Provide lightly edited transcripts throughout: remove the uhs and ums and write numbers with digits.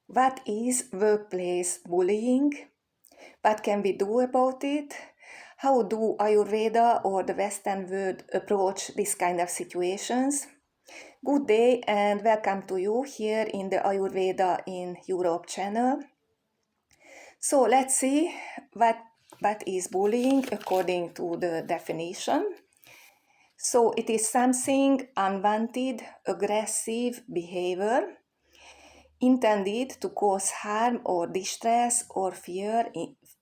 What is workplace bullying? What can we do about it? How do Ayurveda or the Western world approach this kind of situations? Good day and welcome to you here in the Ayurveda in Europe channel. So let's see what is bullying according to the definition. So it is something unwanted, aggressive behavior intended to cause harm or distress or fear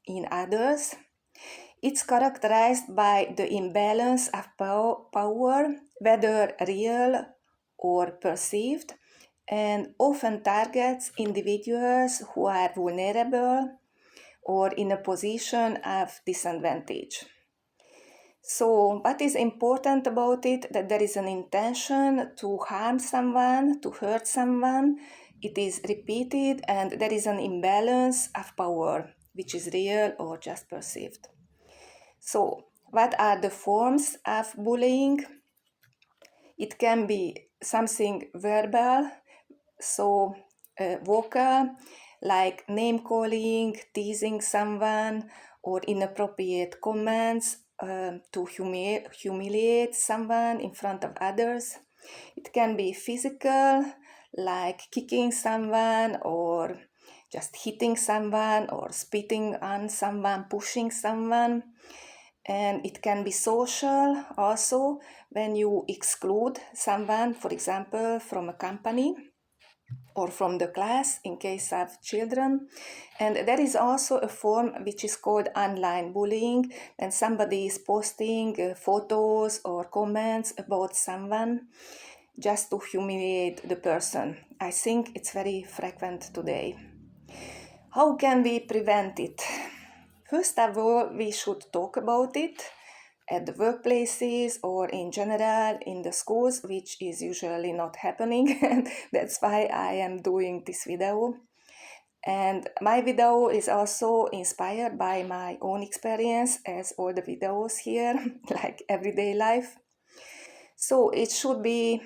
in others. It's characterized by the imbalance of power, whether real or perceived, and often targets individuals who are vulnerable or in a position of disadvantage. So, what is important about it? That there is an intention to harm someone, to hurt someone. It is repeated, and there is an imbalance of power, which is real or just perceived. So, what are the forms of bullying? It can be something verbal, so vocal, like name calling, teasing someone, or inappropriate comments to humiliate someone in front of others. It can be physical, like kicking someone, or just hitting someone, or spitting on someone, pushing someone. And it can be social also when you exclude someone, for example, from a company or from the class in case of children. And there is also a form which is called online bullying, when somebody is posting photos or comments about someone just to humiliate the person. I think it's very frequent today. How can we prevent it? First of all, we should talk about it at the workplaces or in general in the schools, which is usually not happening. And that's why I am doing this video. And my video is also inspired by my own experience, as all the videos here, like everyday life. So it should be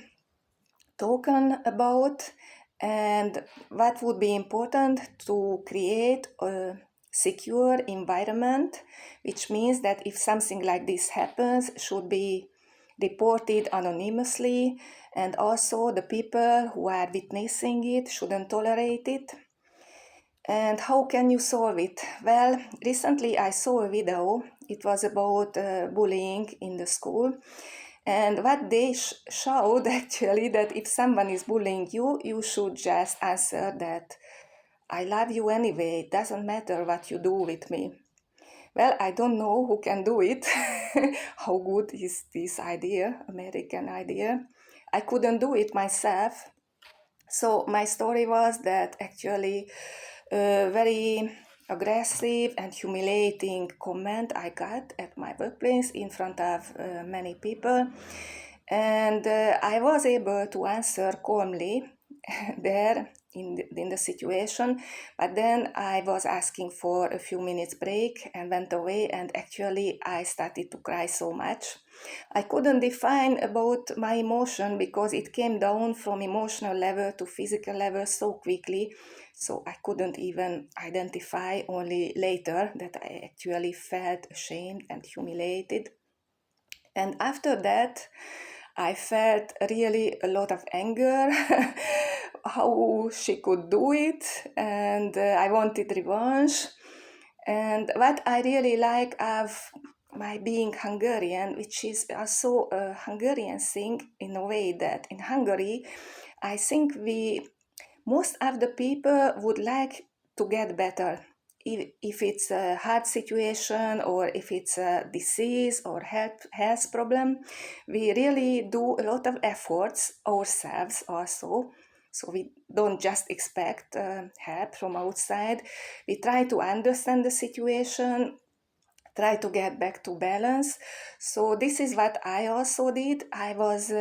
talked about, and what would be important to create a secure environment, which means that if something like this happens, should be reported anonymously, and also the people who are witnessing it shouldn't tolerate it. And how can you solve it? Well, recently I saw a video. It was about bullying in the school. And what they showed actually, that if someone is bullying you, you should just answer that I love you anyway. It doesn't matter what you do with me. Well, I don't know who can do it. How good is this idea, American idea? I couldn't do it myself. So my story was that actually a very aggressive and humiliating comment I got at my workplace in front of many people. And I was able to answer calmly there in the situation, but then I was asking for a few minutes break and went away, and actually I started to cry so much. I couldn't define about my emotion because it came down from emotional level to physical level so quickly, so I couldn't even identify, only later that I actually felt ashamed and humiliated. And after that, I felt really a lot of anger, how she could do it, and I wanted revenge. And what I really like of my being Hungarian, which is also a Hungarian thing in a way that in Hungary, I think most of the people would like to get better. If it's a hard situation or if it's a disease or health problem, we really do a lot of efforts ourselves also. So we don't just expect help from outside. We try to understand the situation, try to get back to balance. So this is what I also did. I was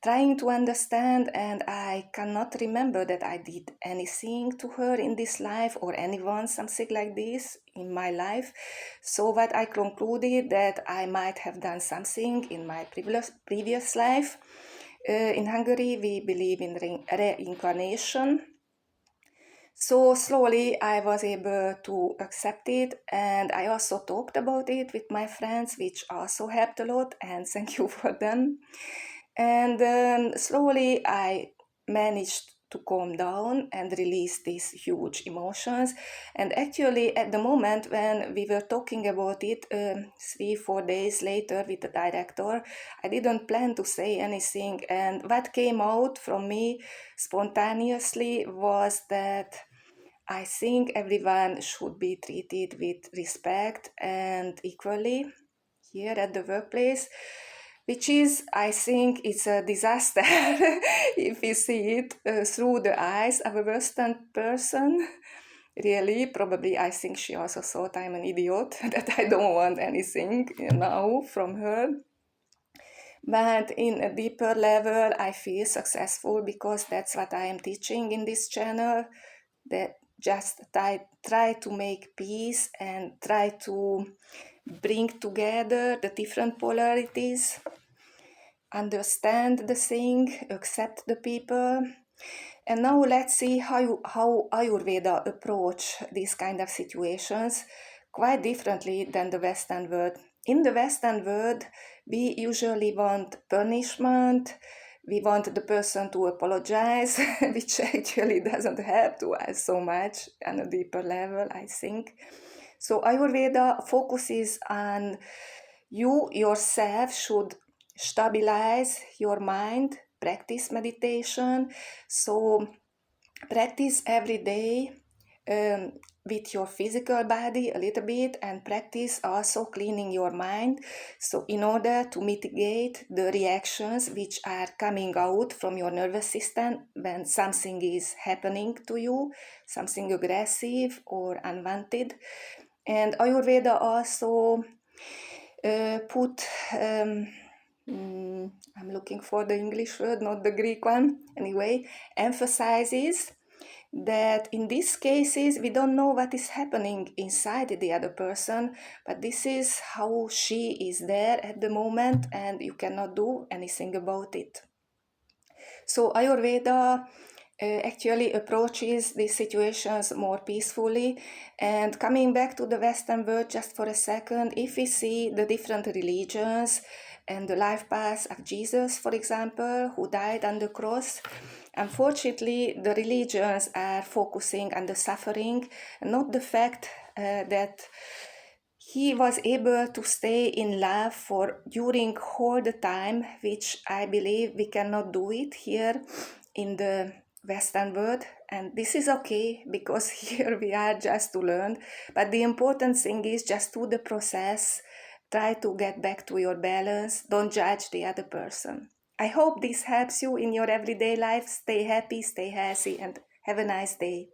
trying to understand, and I cannot remember that I did anything to her in this life or anyone something like this in my life. So what I concluded, that I might have done something in my previous life. In Hungary we believe in reincarnation. So slowly I was able to accept it, and I also talked about it with my friends, which also helped a lot, and thank you for them. And slowly I managed to calm down and release these huge emotions. And actually, at the moment when we were talking about it, 3, 4 days later with the director, I didn't plan to say anything. And what came out from me spontaneously was that I think everyone should be treated with respect and equally here at the workplace, which is, I think, it's a disaster if you see it through the eyes of a Western person. Really, probably I think she also thought I'm an idiot, that I don't want anything now from her. But in a deeper level, I feel successful because that's what I am teaching in this channel, that just try to make peace and try to bring together the different polarities, understand the thing, accept the people. And now let's see how Ayurveda approach these kind of situations quite differently than the Western world. In the Western world, we usually want punishment, we want the person to apologize, which actually doesn't help to us so much on a deeper level, I think. So Ayurveda focuses on you yourself should stabilize your mind, practice meditation. So practice every day um, with your physical body a little bit, and practice also cleaning your mind, so in order to mitigate the reactions which are coming out from your nervous system when something is happening to you, something aggressive or unwanted. And Ayurveda also put I'm looking for the English word, not the Greek one. Anyway, emphasizes that in these cases we don't know what is happening inside the other person, but this is how she is there at the moment, and you cannot do anything about it. So Ayurveda actually approaches these situations more peacefully. And coming back to the Western world just for a second, if we see the different religions and the life path of Jesus, for example, who died on the cross, unfortunately, the religions are focusing on the suffering, not the fact that he was able to stay in love for during all the time, which I believe we cannot do it here in the Western world. And this is okay because here we are just to learn. But the important thing is just do the process, try to get back to your balance, don't judge the other person. I hope this helps you in your everyday life. Stay happy, stay healthy, and have a nice day.